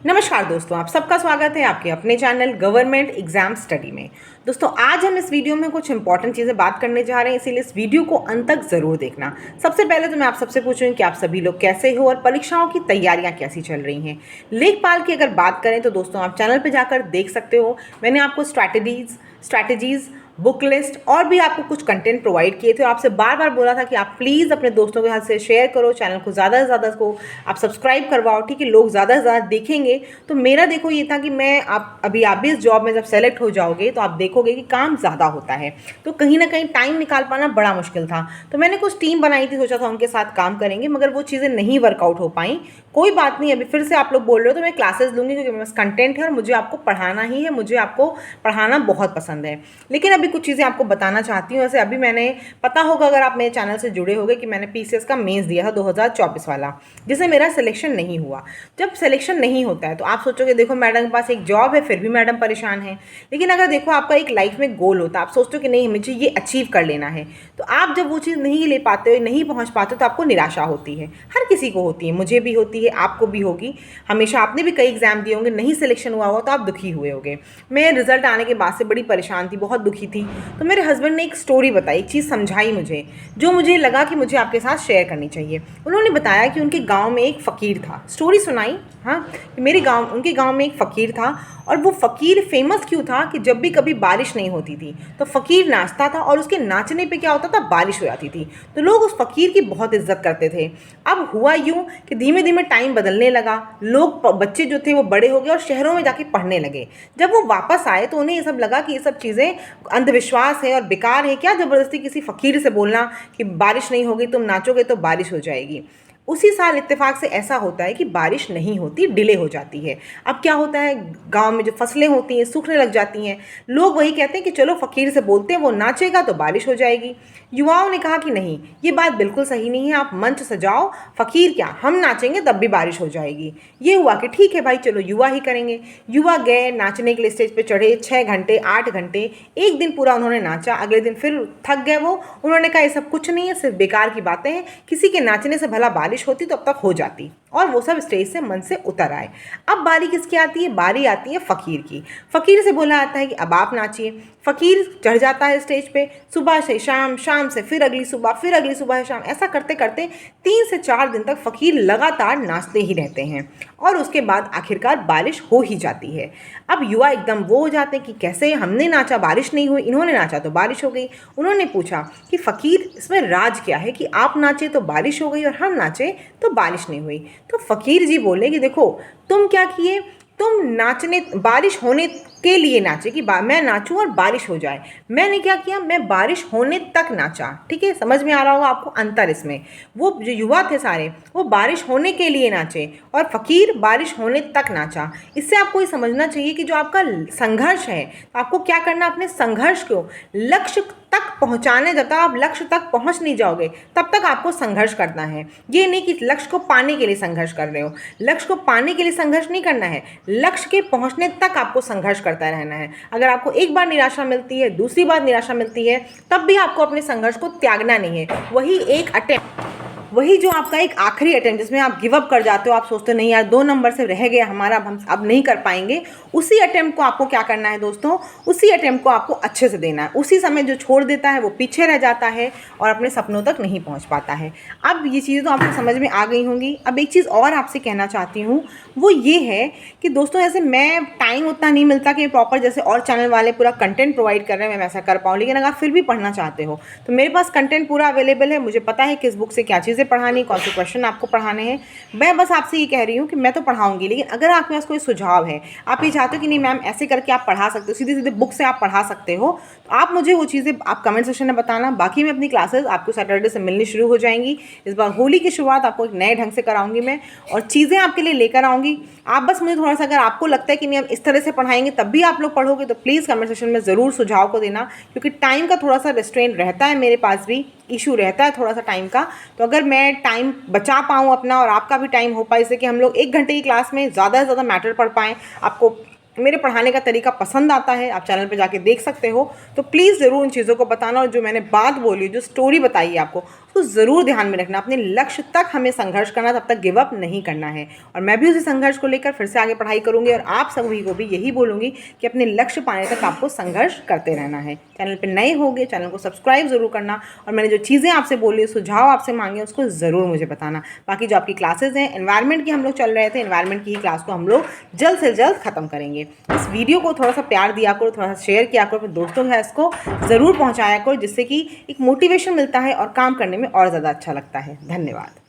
नमस्कार दोस्तों, आप सबका स्वागत है आपके अपने चैनल गवर्नमेंट एग्जाम स्टडी में। दोस्तों, आज हम इस वीडियो में कुछ इंपॉर्टेंट चीज़ें बात करने जा रहे हैं, इसीलिए इस वीडियो को अंत तक ज़रूर देखना। सबसे पहले तो मैं आप सबसे पूछूंगी कि आप सभी लोग कैसे हो और परीक्षाओं की तैयारियां कैसी चल रही हैं। लेखपाल की अगर बात करें तो दोस्तों आप चैनल पर जाकर देख सकते हो, मैंने आपको स्ट्रैटेजीज़ बुक लिस्ट और भी आपको कुछ कंटेंट प्रोवाइड किए थे। आपसे बार बार बोला था कि आप प्लीज़ अपने दोस्तों के साथ से शेयर करो, चैनल को ज़्यादा से ज़्यादा को आप सब्सक्राइब करवाओ, ठीक है। लोग ज़्यादा से ज़्यादा देखेंगे तो मेरा देखो ये था कि मैं आप भी इस जॉब में जब सेलेक्ट हो जाओगे तो आप देखोगे कि काम ज़्यादा होता है, तो कहीं ना कहीं टाइम निकाल पाना बड़ा मुश्किल था। तो मैंने कुछ टीम बनाई थी, सोचा था उनके साथ काम करेंगे, मगर वो चीज़ें नहीं वर्कआउट हो पाई। कोई बात नहीं, अभी फिर से आप लोग बोल रहे हो तो मैं क्लासेस लूँगी, क्योंकि मेरे पास कंटेंट है और मुझे आपको पढ़ाना ही है, मुझे आपको पढ़ाना बहुत पसंद है। लेकिन अभी कुछ चीज़ें आपको बताना चाहती हूँ। वैसे अभी मैंने, पता होगा अगर आप मेरे चैनल से जुड़े होंगे, कि मैंने पीसीएस का मेंस दिया था 2024 वाला, जिससे मेरा सिलेक्शन नहीं हुआ। जब सिलेक्शन नहीं होता है तो आप सोचोगे देखो मैडम के पास एक जॉब है फिर भी मैडम परेशान है। लेकिन अगर देखो आपका एक लाइफ में गोल होता है, आप सोचते हो कि नहीं मुझे ये अचीव कर लेना है, तो आप जब वो चीज़ नहीं ले पाते हो, नहीं पहुँच पाते हो, तो आपको निराशा होती है। हर किसी को होती है, मुझे भी होती है, आपको भी होगी। हमेशा आपने भी कई एग्जाम दिए होंगे, नहीं सिलेक्शन हुआ होगा तो आप दुखी हुए होंगे। मैं रिजल्ट आने के बाद से बड़ी परेशान थी, बहुत दुखी थी। तो मेरे हस्बैंड ने एक स्टोरी बताई, एक चीज़ समझाई मुझे, जो मुझे लगा कि मुझे आपके साथ शेयर करनी चाहिए। उन्होंने बताया कि उनके गांव में एक फ़कीर था, स्टोरी सुनाई। हाँ, उनके गांव में एक फ़कीर था, और वो फ़कीर फेमस क्यों था कि जब भी कभी बारिश नहीं होती थी तो फ़कीर नाचता था, और उसके नाचने पे क्या होता था, बारिश हो जाती थी। तो लोग उस फ़कीर की बहुत इज्जत करते थे। अब हुआ यूँ कि धीमे धीमे टाइम बदलने लगा, बच्चे जो थे वो बड़े हो गए और शहरों में जाके पढ़ने लगे। जब वो वापस आए तो उन्हें ये सब लगा कि ये सब चीज़ें अंधविश्वास है और बेकार है, क्या ज़बरदस्ती किसी फ़कीर से बोलना कि बारिश नहीं होगी, तुम नाचोगे तो बारिश हो जाएगी। उसी साल इत्तेफाक से ऐसा होता है कि बारिश नहीं होती, डिले हो जाती है। अब क्या होता है, गांव में जो फसलें होती हैं सूखने लग जाती हैं। लोग वही कहते हैं कि चलो फ़कीर से बोलते हैं, वो नाचेगा तो बारिश हो जाएगी। युवाओं ने कहा कि नहीं, ये बात बिल्कुल सही नहीं है, आप मंच सजाओ, फ़कीर क्या, हम नाचेंगे तब भी बारिश हो जाएगी। ये हुआ कि ठीक है भाई, चलो युवा ही करेंगे। युवा गए नाचने के लिए, स्टेज पे चढ़े, 6 घंटे 8 घंटे एक दिन पूरा उन्होंने नाचा। अगले दिन फिर थक गए वो, उन्होंने कहा ये सब कुछ नहीं है, सिर्फ बेकार की बातें हैं, किसी के नाचने से भला बारिश होती तो अब तक हो जाती। और वो सब स्टेज से मन से उतर आए। अब बारी किसकी आती है, बारी आती है फ़कीर की। फ़कीर से बोला जाता है कि अब आप नाचिए। फ़कीर चढ़ जाता है स्टेज पे, सुबह से शाम, शाम से फिर अगली सुबह, फिर अगली सुबह से शाम, ऐसा करते करते 3 से 4 दिन तक फ़कीर लगातार नाचते ही रहते हैं, और उसके बाद आखिरकार बारिश हो ही जाती है। अब युवा एकदम वो हो जाते हैं कि कैसे, हमने नाचा बारिश नहीं हुई, इन्होंने नाचा तो बारिश हो गई। उन्होंने पूछा कि फ़कीर इसमें राज क्या है कि आप नाचे तो बारिश हो गई और हम नाचे तो बारिश नहीं हुई। तो फ़कीर जी बोले कि देखो तुम क्या किए, तुम नाचने, बारिश होने के लिए नाचे कि मैं नाचूं और बारिश हो जाए। मैंने क्या किया, मैं बारिश होने तक नाचा। ठीक है, समझ में आ रहा होगा आपको अंतर इसमें। वो जो युवा थे सारे, वो बारिश होने के लिए नाचे, और फ़कीर बारिश होने तक नाचा। इससे आपको ये समझना चाहिए कि जो आपका संघर्ष है, आपको क्या करना, अपने संघर्ष को लक्ष्य तक पहुंचाने, जब तक आप लक्ष्य तक पहुंच नहीं जाओगे तब तक आपको संघर्ष करना है। ये नहीं कि लक्ष्य को पाने के लिए संघर्ष कर रहे हो, लक्ष्य को पाने के लिए संघर्ष नहीं करना है, लक्ष्य के पहुंचने तक आपको संघर्ष करता रहना है। अगर आपको एक बार निराशा मिलती है, दूसरी बार निराशा मिलती है, तब भी आपको अपने संघर्ष को त्यागना नहीं है। वही जो आपका एक आखिरी अटेम्प्ट, जिसमें आप गिव अप कर जाते हो, आप सोचते हो नहीं यार 2 नंबर से रह गया हमारा, अब नहीं कर पाएंगे, उसी अटेम्प्ट को आपको क्या करना है दोस्तों, उसी अटेम्प्ट को आपको अच्छे से देना है। उसी समय जो छोड़ देता है वो पीछे रह जाता है और अपने सपनों तक नहीं पहुंच पाता है। अब ये चीज़ें तो आपको समझ में आ गई होंगी। अब एक चीज़ और आपसे कहना चाहती हूँ, वो ये है कि दोस्तों जैसे मैं, टाइम उतना नहीं मिलता कि प्रॉपर जैसे और चैनल वाले पूरा कंटेंट प्रोवाइड कर रहे हैं मैं वैसा कर पाऊँ। लेकिन अगर आप फिर भी पढ़ना चाहते हो तो मेरे पास कंटेंट पूरा अवेलेबल है, मुझे पता है किस बुक से क्या चीज़ें पढ़ानी, कौन से क्वेश्चन आपको पढ़ाने हैं। मैं बस आपसे ये कह रही हूँ कि मैं तो पढ़ाऊंगी, लेकिन अगर आपके पास कोई सुझाव है, आप ये चाहते हो कि नहीं मैम ऐसे करके आप पढ़ा सकते हो, सीधे सीधे बुक से आप पढ़ा सकते हो, तो आप मुझे वो चीज़ें आप कमेंट सेक्शन में बताना। बाकी मैं अपनी क्लासेस आपको सैटरडे से मिलनी शुरू हो जाएंगी। इस बार होली की शुरुआत आपको एक नए ढंग से कराऊंगी मैं, और चीज़ें आपके लिए लेकर आऊँगी। आप बस मुझे थोड़ा सा, अगर आपको लगता है कि नहीं हम इस तरह से पढ़ाएंगे तब भी आप लोग पढ़ोगे, तो प्लीज़ कमेंट सेक्शन में ज़रूर सुझाव को देना, क्योंकि टाइम का थोड़ा सा रेस्ट्रेंट रहता है, मेरे पास भी इशू रहता है थोड़ा सा टाइम का। तो अगर मैं टाइम बचा पाऊँ अपना और आपका भी टाइम हो पाए, इससे कि हम लोग 1 घंटे की क्लास में ज़्यादा से ज़्यादा मैटर पढ़ पाएँ, आपको मेरे पढ़ाने का तरीका पसंद आता है, आप चैनल पे जाके देख सकते हो, तो प्लीज़ ज़रूर उन चीज़ों को बताना। और जो मैंने बात बोली, जो स्टोरी बताई है आपको, उसको ज़रूर ध्यान में रखना। अपने लक्ष्य तक हमें संघर्ष करना, तब तक गिव अप नहीं करना है। और मैं भी उसी संघर्ष को लेकर फिर से आगे पढ़ाई करूँगी और आप सभी को भी यही बोलूँगी कि अपने लक्ष्य पाने तक आपको संघर्ष करते रहना है। चैनल पर नए होंगे, चैनल को सब्सक्राइब ज़रूर करना और मैंने जो चीज़ें आपसे बोली, सुझाव आपसे मांगे, उसको ज़रूर मुझे बताना। बाकी जो आपकी क्लासेज़ हैं, एनवायरनमेंट की हम लोग चल रहे थे, एनवायरनमेंट की ही क्लास को हम लोग जल्द से जल्द ख़त्म करेंगे। इस वीडियो को थोड़ा सा प्यार दिया करो, थोड़ा सा शेयर किया करो, अपने दोस्तों के साथ इसको ज़रूर पहुँचाया करो, जिससे कि एक मोटिवेशन मिलता है और काम करने में और ज़्यादा अच्छा लगता है। धन्यवाद।